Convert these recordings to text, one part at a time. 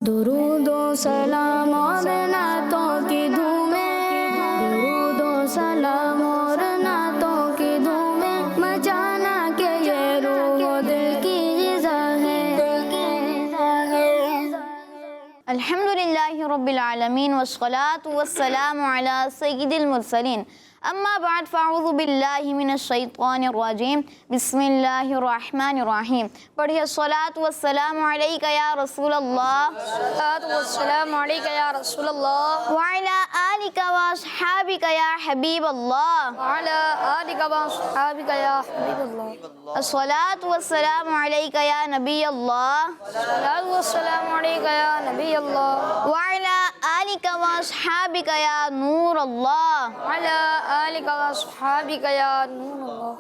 درود و سلام اور نعتوں کی دھومیں، درود و سلام اور نعتوں کی دھومیں مچانا کہ یہ روح و دل کی غذا ہے۔ الحمدللہ رب العالمین والصلاة والسلام علی سید المرسلین، اما بعد فاعوذ باللہ من الشیطان الرجیم، بسم اللہ الرحمن الرحیم۔ پڑھیے الصلاۃ والسلام علیک یا رسول اللہ، الصلاۃ والسلام علیک یا رسول اللہ، وعلی آلک واصحابک یا حبیب اللہ، وعلی آلک واصحابک یا حبیب اللہ، الصلاۃ والسلام علیک یا نبی اللہ، الصلاۃ والسلام علیک یا نبی اللہ، وعلی آلک واصحابک یا نور اللہ، وعلی آلک واصحابک یا نور اللہ۔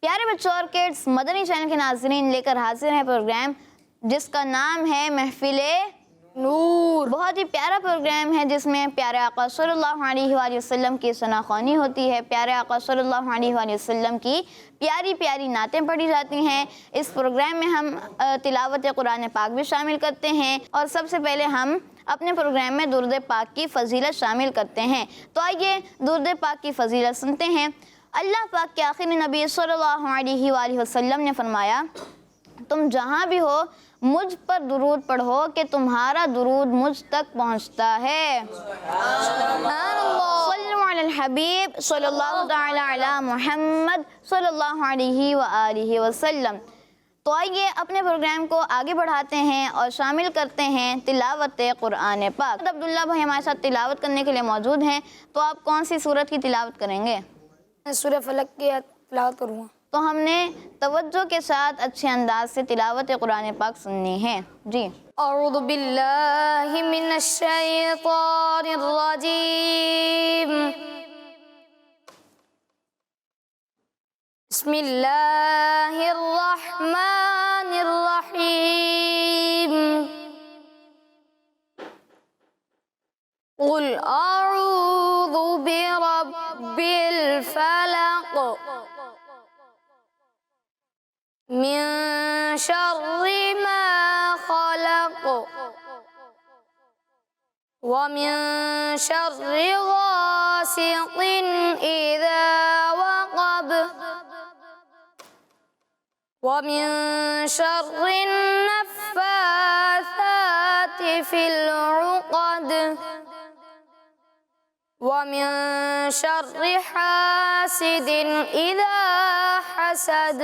پیارے بچوں اور کڈس، مدنی چینل کے ناظرین لے کر حاضر ہے پروگرام جس کا نام ہے محفل نور۔ بہت ہی پیارا پروگرام ہے جس میں پیارے آقا صلی اللہ علیہ وآلہ وسلم کی ثنا خوانی ہوتی ہے، پیارے آقا صلی اللہ علیہ وآلہ وسلم کی پیاری پیاری نعتیں پڑھی جاتی ہیں۔ اس پروگرام میں ہم تلاوت قرآن پاک بھی شامل کرتے ہیں اور سب سے پہلے ہم اپنے پروگرام میں درود پاک کی فضیلت شامل کرتے ہیں۔ تو آئیے درود پاک کی فضیلت سنتے ہیں۔ اللہ پاک کے آخری نبی صلی اللہ علیہ وآلہ وسلم نے فرمایا، تم جہاں بھی ہو مجھ پر درود پڑھو کہ تمہارا درود مجھ تک پہنچتا ہے۔ صلو علی الحبیب صلی اللہ تعالی علی محمد صلی اللہ علیہ وآلہ وسلم۔ تو آئیے اپنے پروگرام کو آگے بڑھاتے ہیں اور شامل کرتے ہیں تلاوت قرآن پاک۔ عبداللہ بھائی ہمارے ساتھ تلاوت کرنے کے لیے موجود ہیں، تو آپ کون سی سورت کی تلاوت کریں گے؟ میں سورہ فلق کی تلاوت کروں گا۔ تو ہم نے توجہ کے ساتھ اچھے انداز سے تلاوت قرآن پاک سننی ہے۔ جی۔ اعوذ باللہ من الشیطان الرجیم، بسم اللہ الرحمن الرحیم، قل اعوذ برب الفلق من شر ما خلق ومن شر غاسق إذا وقب ومن شر النفاثات في العقد ومن شر حاسد إذا حسد۔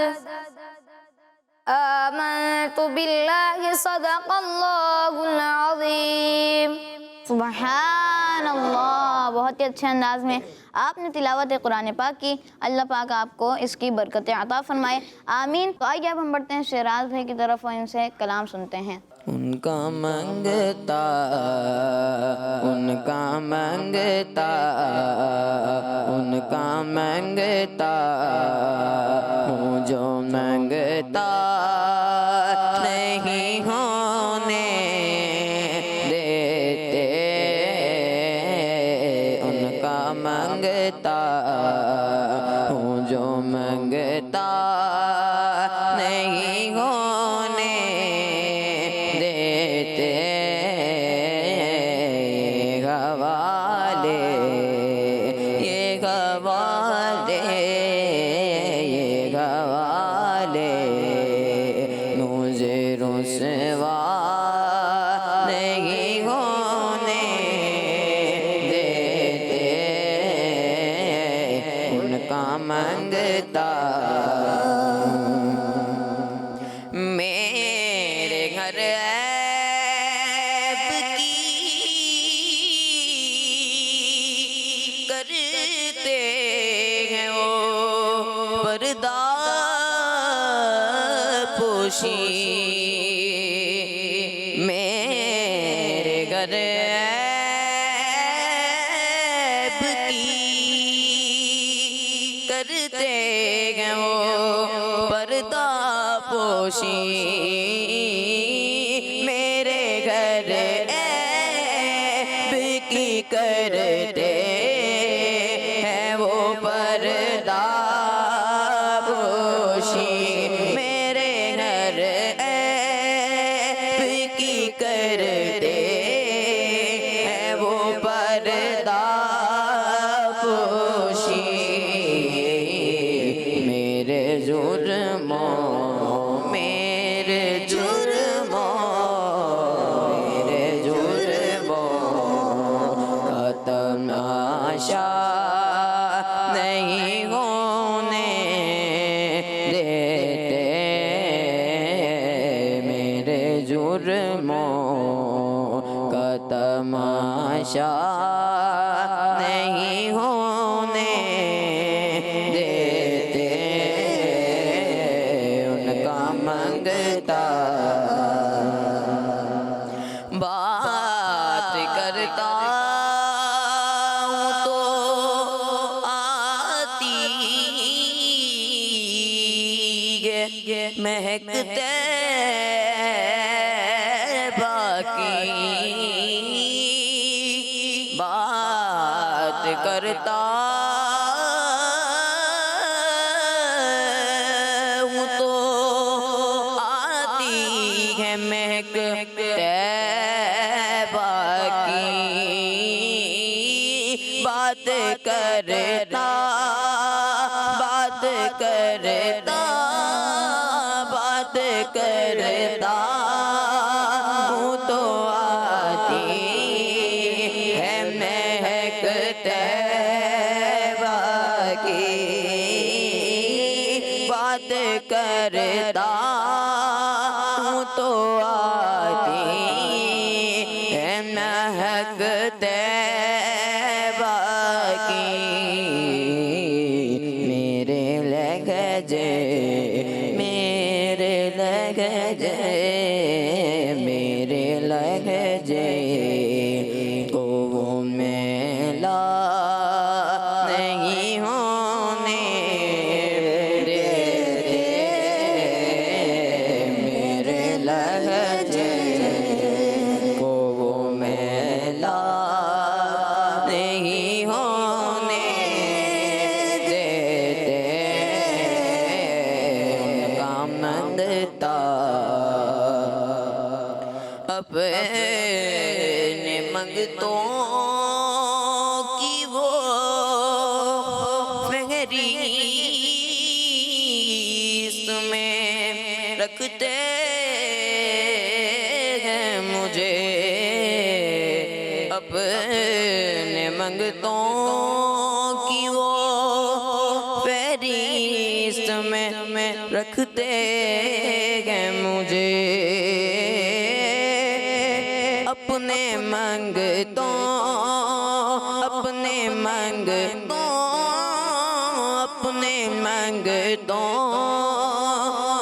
آمنت باللہ صدق اللہ العظیم۔ سبحان اللہ، بہت ہی اچھے انداز میں آپ نے تلاوت قرآن پاک کی۔ اللہ پاک آپ کو اس کی برکت عطا فرمائے، آمین۔ تو آئیے اب ہم بڑھتے ہیں شیراز بھائی کی طرف اور ان سے کلام سنتے ہیں۔ ان کا منگتا، ان کا منگتا، ان کا منگتا ہوں جو منگتا نہیں ہونے دیتے، ان کا منگتا ہوں جو منگتا نہیں ہونے دیتے، یہ حوالے، یہ حوالے، یہ حوالے مجھے رسوا نہیں ہونے دیتے، ان کا منگتا میرے گھر عیب کی کرتے ہیں وہ پردہ پوشی، میرے گھر عیب کی کرتے ہیں وہ پردہ پوشی، میرے گھر عیب کی کرتے ہیں وہ پردہ پوشی، میرے گھر عیب کی کرتے تماشا نہیں ہونے دیتے ان کا منگتا بات کرتا ہوں تو آتی ہے مہکتے باقی بات کرتا ہوں تو آتی ہے مہکتے باقی بات کرتا بات کرتا بات کرتا ہوں تو آتی ہے مہکتے باقی بات کرتا ہوں تو آتی ہے مہکتے باقی میرے لہجے میرے لہجے میرے لہجے کو وہ میلا نہیں ہونے دیتے میرے لہجے کو وہ میلا نہیں ہونے دیتے ان کا منگتا اپنے منگتوں کی وہ فہرست میں رکھتے ہیں مجھے اپنے منگتوں کی وہ فہرست میں رکھتے ہیں مجھے اپنے منگتوں اپنے منگتوں اپنے منگتوں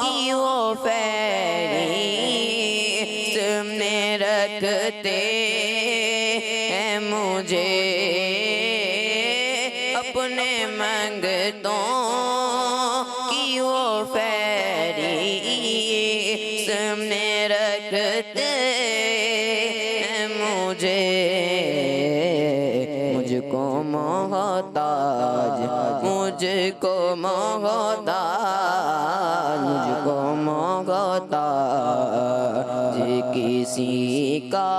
کی وہ فہرست میں رکھتے ہیں مجھے اپنے منگتوں کی وہ فہرست میں رکھتے ہیں مجھے مجھ کو محتاج مجھ کو محتاج مجھ کو محتاج کسی کا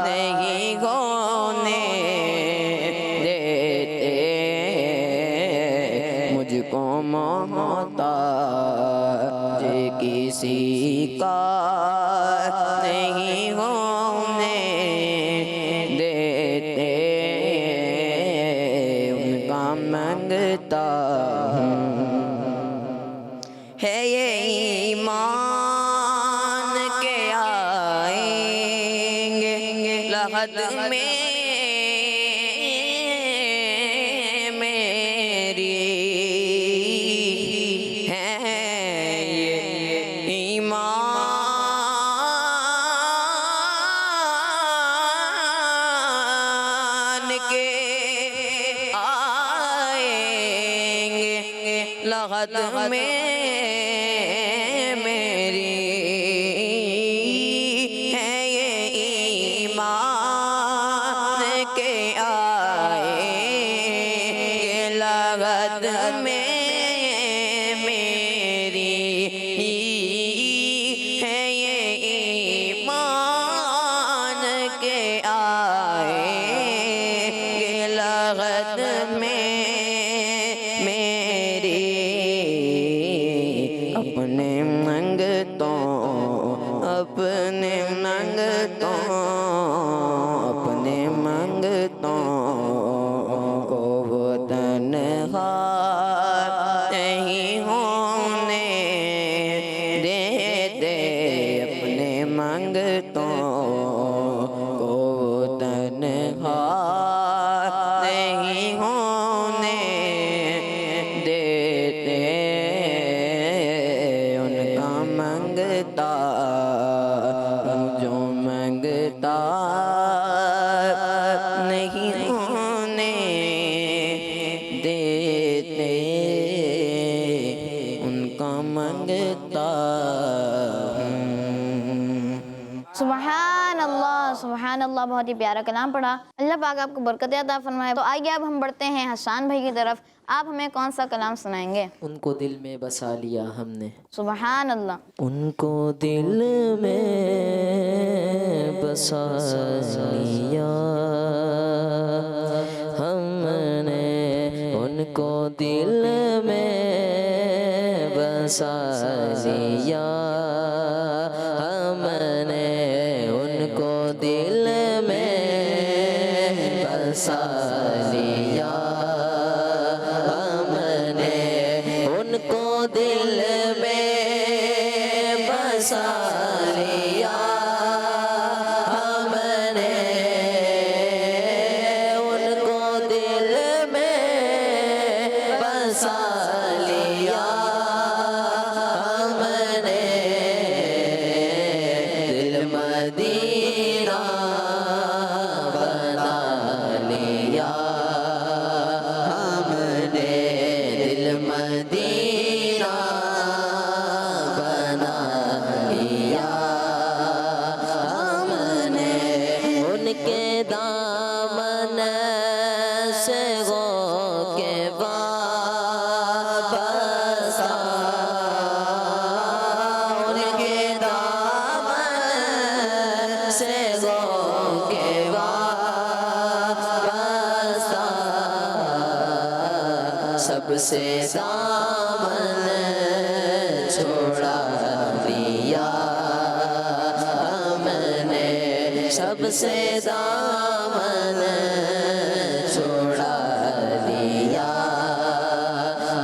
نہیں ہونے دیتے مجھ کو محتاج کسی کا نہیں ہونے دیتے ان کا منگتا ہوں ہے یہ ایمان کے آئیں گے لحد میں میری ہے یہ ایمان کے آئیں گے لحد میں میری ہے یہ ایمان کے آئیں گے لحد میں میری ہے یہ ایمان کے آئیں گے لحد میں میری اپنے منگتوں اپنے منگتوں اپنے منگتوں کو وہ تنہا نہیں ہونے دیتے اپنے منگتوں کو تاب نہیں ہونے دیتے ان کا منگتا ہوں۔ سبحان اللہ، بہت ہی پیارا کلام پڑھا۔ اللہ پاک آپ کو برکت عطا فرمائے۔ تو آئیے اب ہم بڑھتے ہیں حسان بھائی کی طرف۔ آپ ہمیں کون سا کلام سنائیں گے؟ ان کو دل میں بسا لیا ہم نے، سبحان اللہ۔ ان کو دل میں بسا لیا ہم نے، ان کو دل میں بسا لیا ہم نے، ان کو دل میں بسا لیا ہم نے، ان کو دل میں بسا لیا ہم نے، ان کو دل میں بسا لیا ہم نے، دل مدینہ بنا لیا ہم نے، دل مدینہ بنا لیا ہم نے، ان کے دامن سے ہو کے وابستہ، ان کے دامن سے ہو کے وابستہ، سب سے دامن چھوڑا دیا ہم نے، سب سے دامن چھوڑا دیا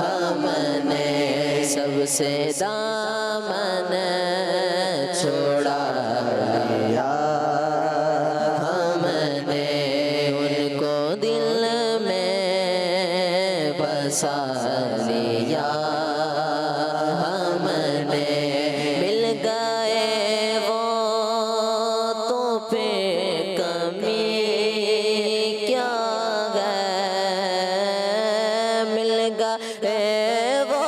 ہم نے، سب سے دامن چھوڑا دیا ہم نے، ان کو دل میں بسا لیا ہم نے، مل گئے وہ تو پھر کمی کیا ہے، مل گئے وہ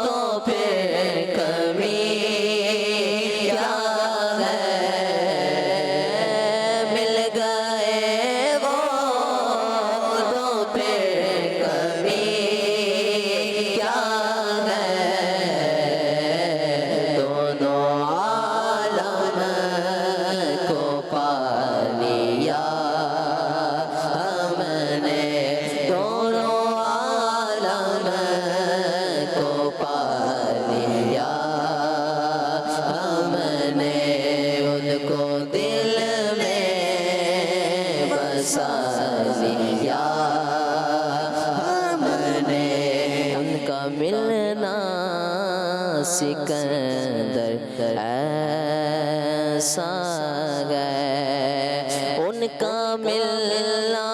تو پھر کمی کیا ہے، مل گئے وہ تو پھر کمی کیا ہے، دونوں عالم کو پا لیا ہم نے، دونوں عالم کو پا لیا ہم نے، ان کو دل میں بسا لیا ہم نے، ان کا ملنا سکندر ایسا ہے، ان کا ملنا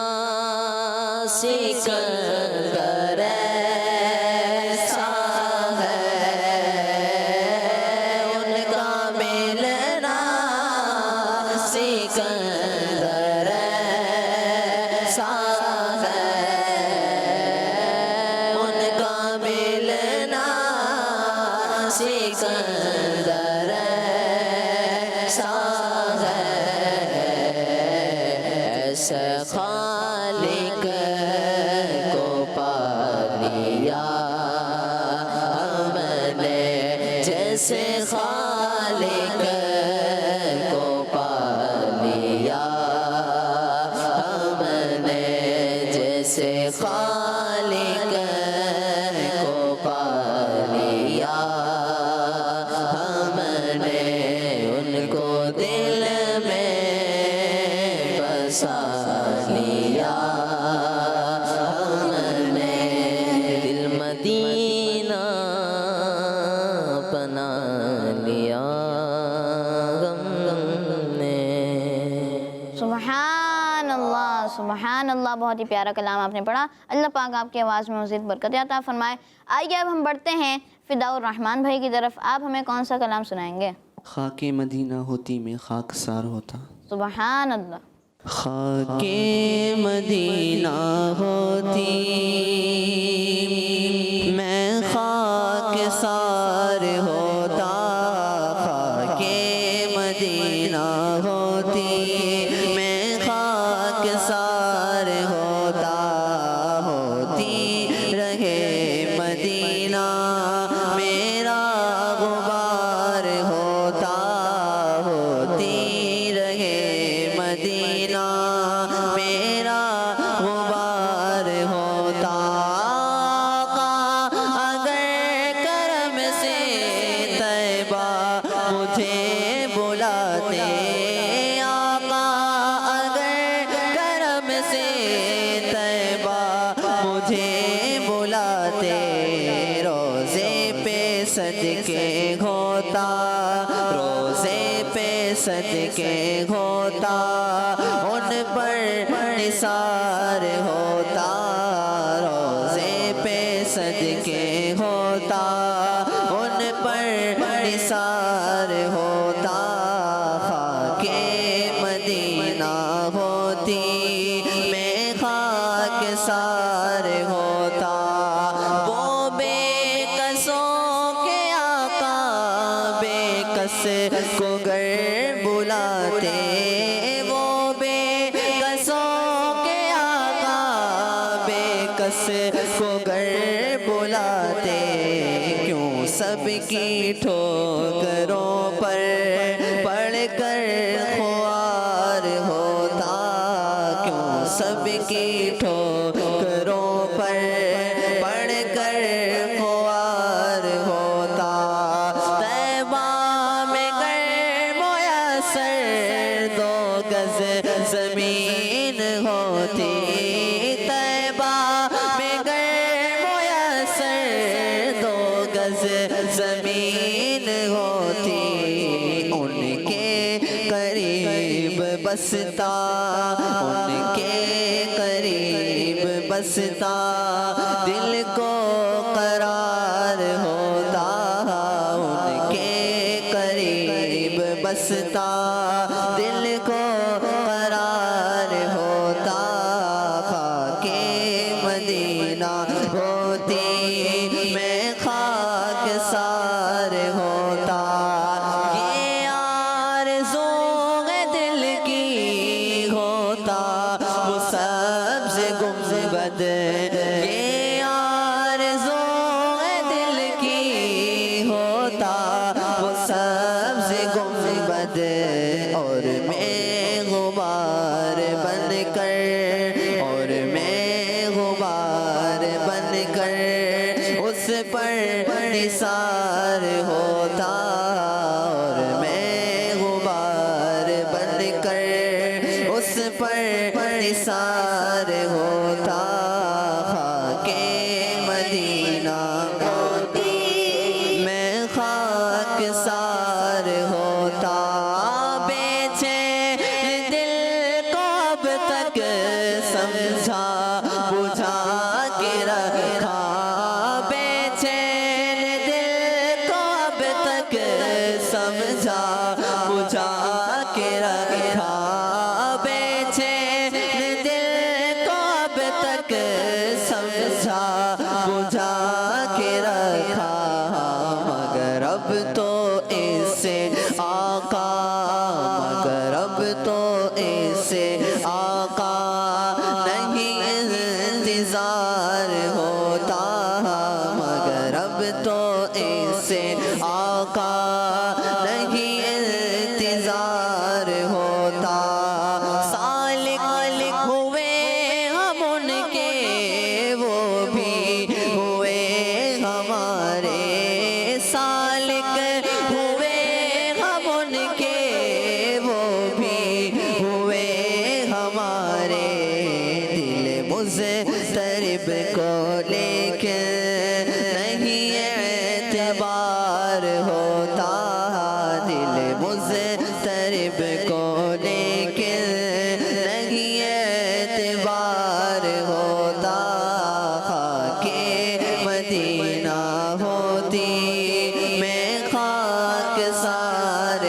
سکندر ایسا ہے، ان کا ملنا سکندر ایسا ہے، ان کا ملنا سکندر ایسا ہے، ایسے خالق کو پا لیا ہم نے، جیسے خالق کو پا لیا ہم نے، جیسے خالق کو پا لیا ہم نے، ان کو دل میں بسا لیا ہم نے، دل مدینہ بنا لیا ہم نے۔ سبحان اللہ، بہت ہی پیارا کلام آپ نے پڑھا۔ اللہ پاک آپ کی آواز میں مزید برکت عطا فرمائے۔ آئیے اب ہم بڑھتے ہیں فداء الرحمان بھائی کی طرف۔ آپ ہمیں کون سا کلام سنائیں گے؟ خاک مدینہ ہوتی میں خاک سار ہوتا. سبحان اللہ. خاک مدینہ ہوتی میں خاک سار ہوتا. خاک مدینہ ہوتی میں خاک سار ہوتا. ہوتی رہے مدینہ میرا غبار ہوتا. ہوتی رہے مدینہ میرا غبار ہوتا. آقا اگر کرم سے طیبہ مجھے بلاتے. آقا اگر کرم سے طیبہ مجھے بلاتے. روزے پہ صدقے ہوتا. روزے پہ صدقے ہوتا. ان پر نثار ہوتا. روزے پہ صدقے ہوتا. ان پر نثار ہوتا. خاک مدینہ ہوتی میں خاک سار ہوتا. وہ بے کسوں کے آقا بے کس کو گر بلاتے. وہ بے کسوں کے آقا بے کس کو گر بلاتے. کیوں سب کی ٹھوکروں پر پڑھ کر خوار ہوتا. کیوں سب کی ٹھوکروں پر پڑھ کر خوار ہوتا. طیبہ میں گر میسر 2 گز زمین ہوتی. طیبہ میں گر میسر 2 گز زمین ہوتی. ان کے قریب بستا. ان کے قریب بستا. دل کو قرار ہوتا. ان کے قریب بستا. دل کو قرار ہوتا. خاک مدینہ ہوتی میں خاک سار ہوتا. یہ آرزو ہے دل کی ہوتا وہ سبز گنبد. یہ آرزو ہے دل کی ہوتا وہ سبز گنبد. اور میں غبار بن کر. اور میں غبار بن کر اس پر نثار ہوتا. اور میں غبار بن کر اس پر نثار ہوتا. خاک مدینہ ہوتی میں خاک سار ہوتا. بے چین دل کو اب تک سمجھا بجھا کے رکھا. بے چین دل کو اب تک سمجھا بجھا کے رکھا. بے چین دل کو اب تک سمجھا بجھا کے رکھا. مگر اب تو اس سے آقا. مگر اب تو اس سے آقا نہیں انتظار ہوتا. مگر اب تو اس سے آقا نہیں انتظار ہوتا. سالک ہوئے ہم ان کے وہ بھی ہوئے ہمارے. سالک ہوئے ہم ان کے وہ بھی ہوئے ہمارے. دل مضطرب کو لیکن نہیں اعتبار ہوتا. دل مضطرب کو لیکن نہیں اعتبار ہوتا. خاک مدینہ ہوتی میں خاک سار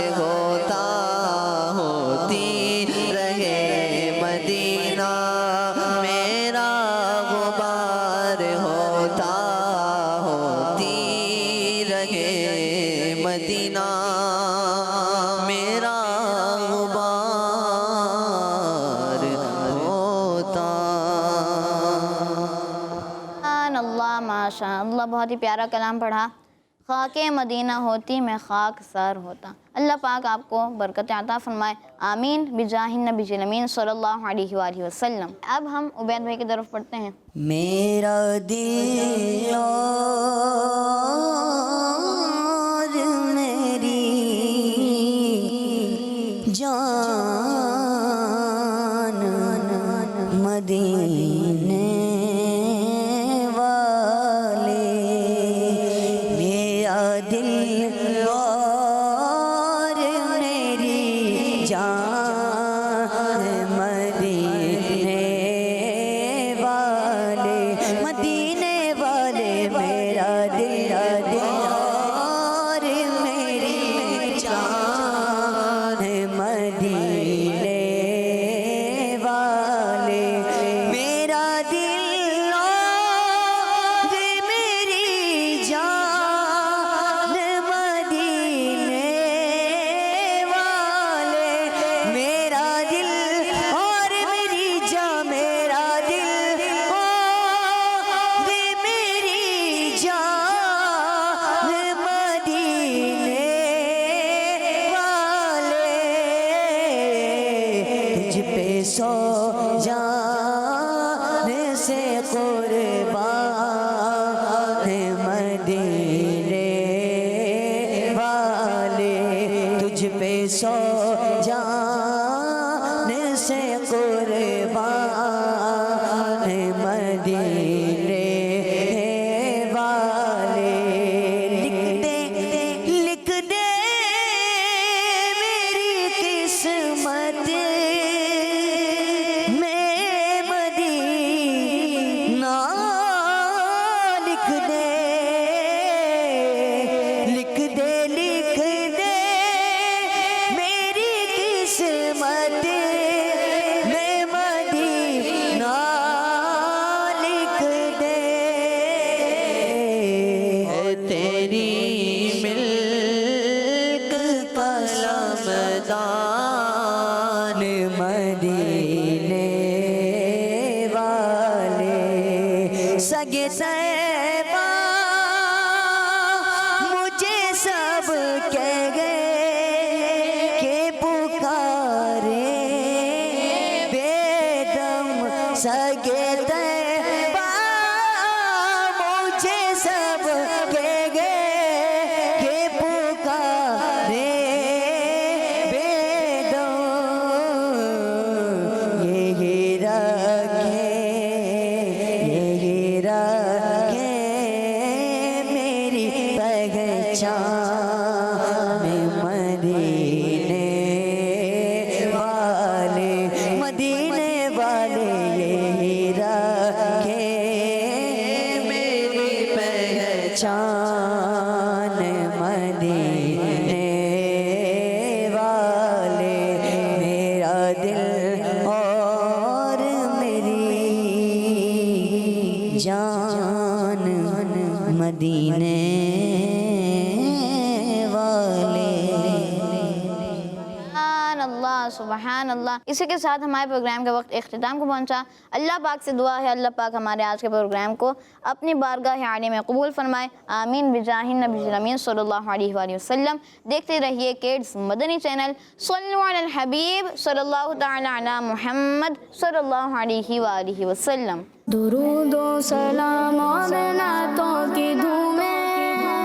ماشاء اللہ بہت ہی پیارا کلام پڑھا. خاک مدینہ ہوتی میں خاک سار ہوتا. اللہ پاک آپ کو برکت عطا فرمائے. آمین بجاہ النبی الامین صلی اللہ علیہ وآلہ وسلم. اب ہم عبید بھائی کی طرف پڑھتے ہیں. میرا دل اور میری جان مدینے والے. میرا دل اور میری جان مدینے والے. مدینے والے میرا دل اور میری جان مدینے والے. میرا دل اور میری جان مدینے والے. میرا دل اور میری جان میرا دل اور میری جان مدینے والے. تجھ پہ سو جان سے قربان مدینے والے. تجھ پہ سو جان سے قربان مدینے والے. لکھ دے میری قسمت میں مدینہ. لکھ دے لکھ دے لکھ دے میری قسمت میں مدینہ. لکھ دے تیری ملک کا لمدان مدینے والے. سگے صحبا مجھے سب کہہ گئے کہ پکارے بے دم. سگے صحبا مجھے سب کہہ گئے کہ پکارے بے دم. یہی رکھے میری پہچان مدینے والے. مدینے والے یہی رکھے میری پہچان مدینے والے. میرا دل اور میری جان مدینے والے. سبحان اللہ سبحان اللہ. اسی کے ساتھ ہمارے پروگرام کا وقت اختتام کو پہنچا. اللہ پاک سے دعا ہے اللہ پاک ہمارے آج کے پروگرام کو اپنی بارگاہ عالیہ میں قبول فرمائے. آمین بجاہ النبی الامین صلی اللہ علیہ وآلہ وسلم. دیکھتے رہیے کیڈز مدنی چینل. صلو علی الحبیب صلی اللہ تعالی علی محمد صلی اللہ علیہ وآلہ وسلم. درود و سلام اور نعتوں کی دھومیں.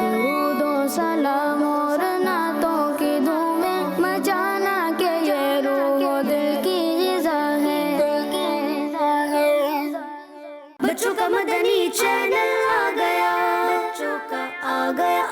درود و سلام اور نعتوں کی دھومیں مچانا کہ یہ روح و دل کی غذا ہے. بچوں کا مدنی چینل آ گیا. بچوں کا آ گیا